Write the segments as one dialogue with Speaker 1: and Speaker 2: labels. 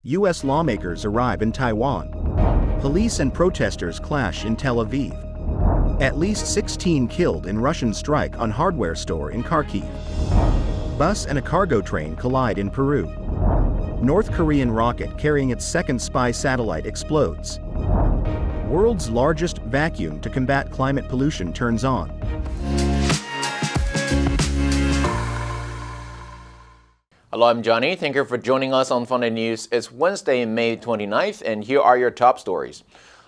Speaker 1: U.S. lawmakers arrive in Taiwan. Police and protesters clash in Tel Aviv. At least 16 killed in Russian strike on hardware store in Kharkiv. Bus and a cargo train collide in Peru. North Korean rocket carrying its second spy satellite explodes. World's largest vacuum to combat climate pollution turns on.
Speaker 2: Hello, I'm Johnny. Thank you for joining us on Funday News. It's Wednesday, May 29th, and here are your top stories.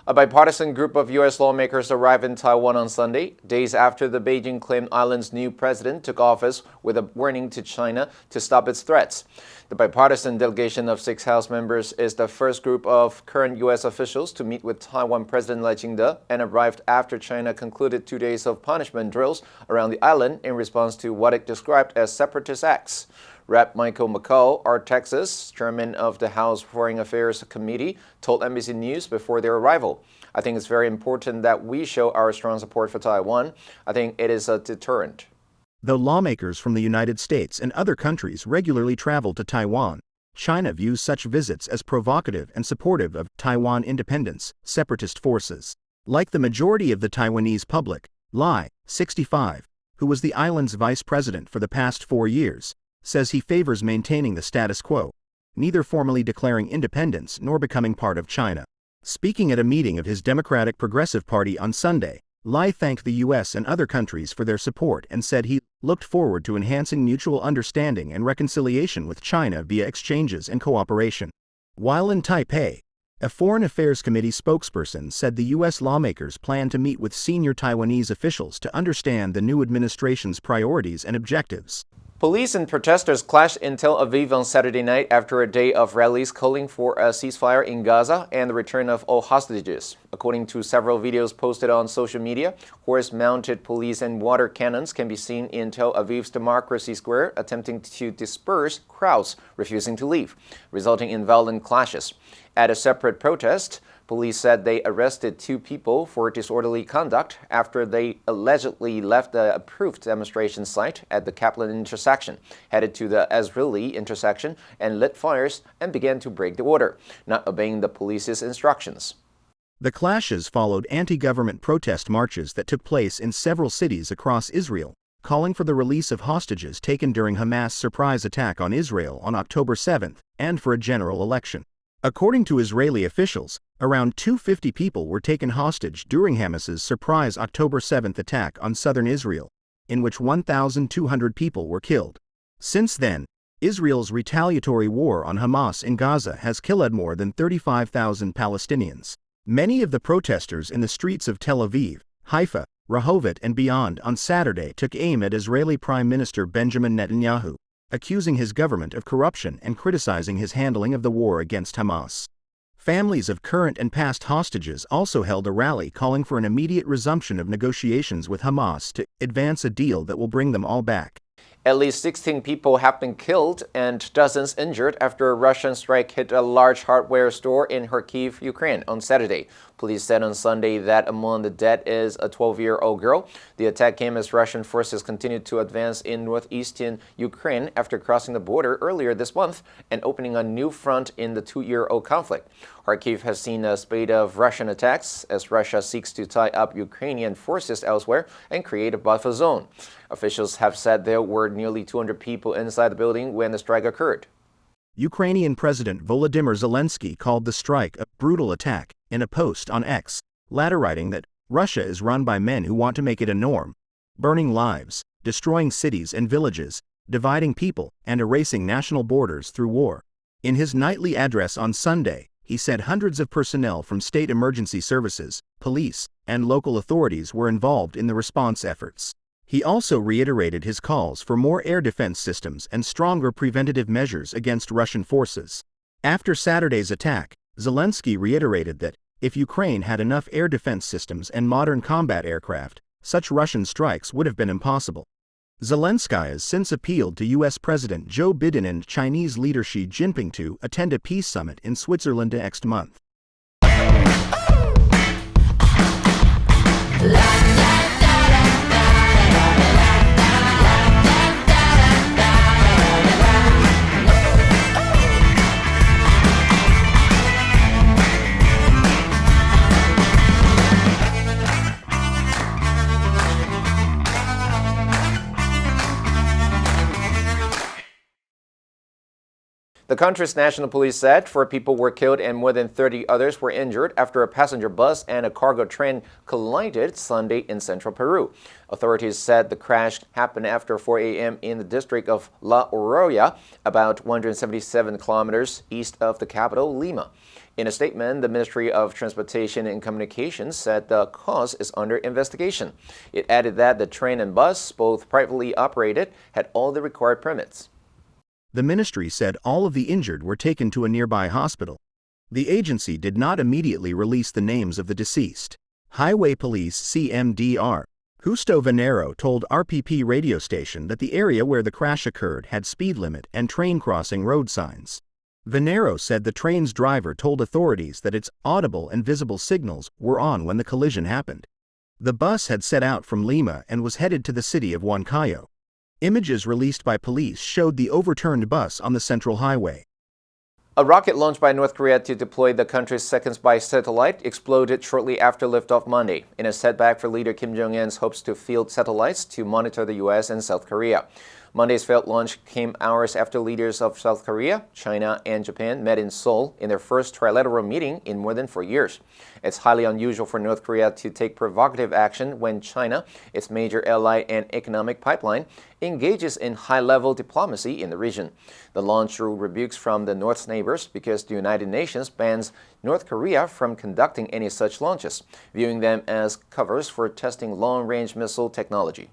Speaker 2: A bipartisan group of U.S. lawmakers arrived in Taiwan on Sunday, days after the Beijing-claimed island's new president took office with a warning to China to stop its threats. The bipartisan delegation of 6 House members is the first group of current U.S. officials to meet with Taiwan President Lai Ching-te and arrived after China concluded 2 days of punishment drills around the island in response to what it described as separatist acts. Rep. Michael McCall, our Texas, chairman of the House Foreign Affairs Committee, told NBC News before their arrival, "I think it's very important that we show our strong support for Taiwan. I think it is a deterrent."
Speaker 1: Though lawmakers from the United States and other countries regularly travel to Taiwan, China views such visits as provocative and supportive of Taiwan independence, separatist forces. Like the majority of the Taiwanese public, Lai, 65, who was the island's vice president for the past 4 years, says he favors maintaining the status quo, neither formally declaring independence nor becoming part of China. Speaking at a meeting of his Democratic Progressive Party on Sunday, Lai thanked the U.S. and other countries for their support and said he looked forward to enhancing mutual understanding and reconciliation with China via exchanges and cooperation. While in Taipei, a Foreign Affairs Committee spokesperson said the U.S. lawmakers plan to meet with senior Taiwanese officials to understand the new administration's priorities and objectives.
Speaker 2: Police and protesters clashed in Tel Aviv on Saturday night after a day of rallies calling for a ceasefire in Gaza and the return of all hostages. According to several videos posted on social media, horse-mounted police and water cannons can be seen in Tel Aviv's Democracy Square attempting to disperse crowds refusing to leave, resulting in violent clashes. At a separate protest, police said they arrested 2 people for disorderly conduct after they allegedly left the approved demonstration site at the Kaplan intersection, headed to the Ezrili intersection, and lit fires and began to break the order, not obeying the police's instructions.
Speaker 1: The clashes followed anti-government protest marches that took place in several cities across Israel, calling for the release of hostages taken during Hamas' surprise attack on Israel on October 7th and for a general election. According to Israeli officials, around 250 people were taken hostage during Hamas's surprise October 7th attack on southern Israel, in which 1,200 people were killed. Since then, Israel's retaliatory war on Hamas in Gaza has killed more than 35,000 Palestinians. Many of the protesters in the streets of Tel Aviv, Haifa, Rehovot and beyond on Saturday took aim at Israeli Prime Minister Benjamin Netanyahu, accusing his government of corruption and criticizing his handling of the war against Hamas. Families of current and past hostages also held a rally calling for an immediate resumption of negotiations with Hamas to advance a deal that will bring them all back.
Speaker 2: At least 16 people have been killed and dozens injured after a Russian strike hit a large hardware store in Kharkiv, Ukraine on Saturday. Police said on Sunday that among the dead is a 12-year-old girl. The attack came as Russian forces continued to advance in northeastern Ukraine after crossing the border earlier this month and opening a new front in the 2-year-old conflict. Kharkiv has seen a spate of Russian attacks as Russia seeks to tie up Ukrainian forces elsewhere and create a buffer zone. Officials have said there were nearly 200 people inside the building when the strike occurred.
Speaker 1: Ukrainian President Volodymyr Zelensky called the strike a brutal attack in a post on X, later writing that Russia is run by men who want to make it a norm, burning lives, destroying cities and villages, dividing people, and erasing national borders through war. In his nightly address on Sunday, he said hundreds of personnel from state emergency services, police, and local authorities were involved in the response efforts. He also reiterated his calls for more air defense systems and stronger preventative measures against Russian forces. After Saturday's attack, Zelensky reiterated that if Ukraine had enough air defense systems and modern combat aircraft, such Russian strikes would have been impossible. Zelensky has since appealed to U.S. President Joe Biden and Chinese leader Xi Jinping to attend a peace summit in Switzerland next month.
Speaker 2: The country's national police said 4 people were killed and more than 30 others were injured after a passenger bus and a cargo train collided Sunday in central Peru. Authorities said the crash happened after 4 a.m. in the district of La Oroya, about 177 kilometers east of the capital, Lima. In a statement, the Ministry of Transportation and Communications said the cause is under investigation. It added that the train and bus, both privately operated, had all the required permits.
Speaker 1: The ministry said all of the injured were taken to a nearby hospital. The agency did not immediately release the names of the deceased. Highway Police CMDR Justo Venero told RPP radio station that the area where the crash occurred had speed limit and train crossing road signs. Venero said the train's driver told authorities that its audible and visible signals were on when the collision happened. The bus had set out from Lima and was headed to the city of Huancayo. Images released by police showed the overturned bus on the central highway.
Speaker 2: A rocket launched by North Korea to deploy the country's second spy satellite exploded shortly after liftoff Monday, in a setback for leader Kim Jong-un's hopes to field satellites to monitor the U.S. and South Korea. Monday's failed launch came hours after leaders of South Korea, China, and Japan met in Seoul in their first trilateral meeting in more than 4 years. It's highly unusual for North Korea to take provocative action when China, its major ally and economic pipeline, engages in high-level diplomacy in the region. The launch drew rebukes from the North's neighbors because the United Nations bans North Korea from conducting any such launches, viewing them as covers for testing long-range missile technology.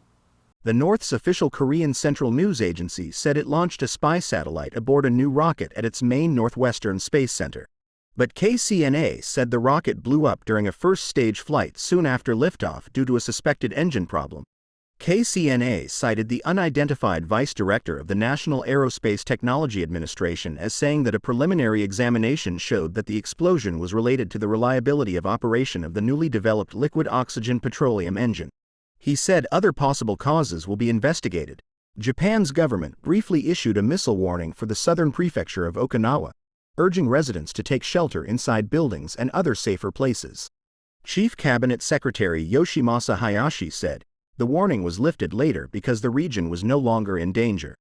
Speaker 1: The North's official Korean Central News Agency said it launched a spy satellite aboard a new rocket at its main Northwestern Space Center. But KCNA said the rocket blew up during a first-stage flight soon after liftoff due to a suspected engine problem. KCNA cited the unidentified vice director of the National Aerospace Technology Administration as saying that a preliminary examination showed that the explosion was related to the reliability of operation of the newly developed liquid oxygen petroleum engine. He said other possible causes will be investigated. Japan's government briefly issued a missile warning for the southern prefecture of Okinawa, urging residents to take shelter inside buildings and other safer places. Chief Cabinet Secretary Yoshimasa Hayashi said the warning was lifted later because the region was no longer in danger.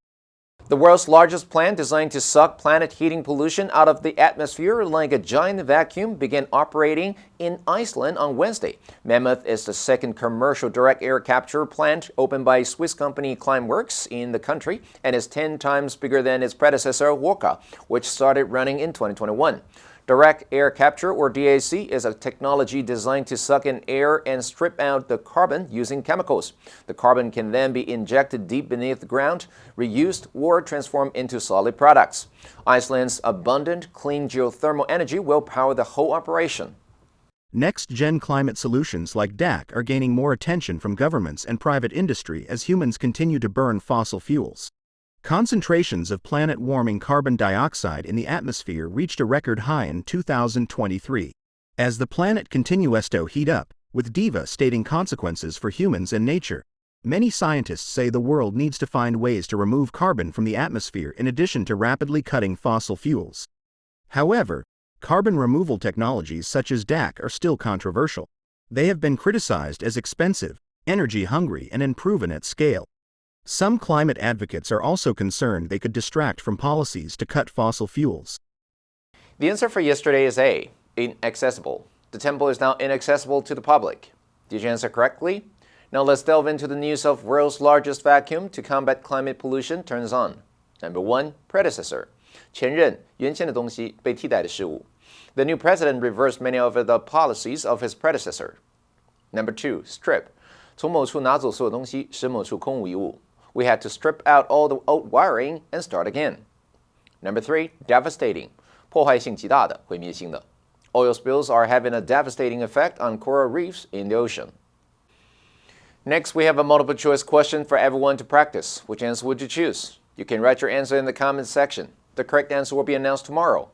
Speaker 2: The world's largest plant designed to suck planet heating pollution out of the atmosphere like a giant vacuum began operating in Iceland on Wednesday. Mammoth is the second commercial direct air capture plant opened by Swiss company Climeworks in the country and is 10 times bigger than its predecessor Woka, which started running in 2021. Direct air capture, or DAC, is a technology designed to suck in air and strip out the carbon using chemicals. The carbon can then be injected deep beneath the ground, reused, or transformed into solid products. Iceland's abundant, clean geothermal energy will power the whole operation.
Speaker 1: Next-gen climate solutions like DAC are gaining more attention from governments and private industry as humans continue to burn fossil fuels. Concentrations of planet-warming carbon dioxide in the atmosphere reached a record high in 2023. As the planet continues to heat up, with devastating consequences for humans and nature, many scientists say the world needs to find ways to remove carbon from the atmosphere in addition to rapidly cutting fossil fuels. However, carbon removal technologies such as DAC are still controversial. They have been criticized as expensive, energy-hungry, and unproven at scale. Some climate advocates are also concerned they could distract from policies to cut fossil fuels.
Speaker 2: The answer for yesterday is A, inaccessible. The temple is now inaccessible to the public. Did you answer correctly? Now let's delve into the news of world's largest vacuum to combat climate pollution turns on. Number 1, predecessor. 前任，原先的东西，被替代的事物。The new president reversed many of the policies of his predecessor. Number 2, strip. 从某处拿走所有东西，使某处空无一物。We had to strip out all the old wiring and start again. Number 3, devastating. 破坏性极大的，毁灭性的。Oil spills are having a devastating effect on coral reefs in the ocean. Next, we have a multiple choice question for everyone to practice. Which answer would you choose? You can write your answer in the comments section. The correct answer will be announced tomorrow.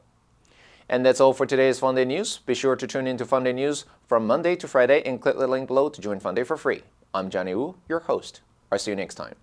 Speaker 2: And that's all for today's Funday News. Be sure to tune in to Funday News from Monday to Friday and click the link below to join Funday for free. I'm Johnny Wu, your host. I'll see you next time.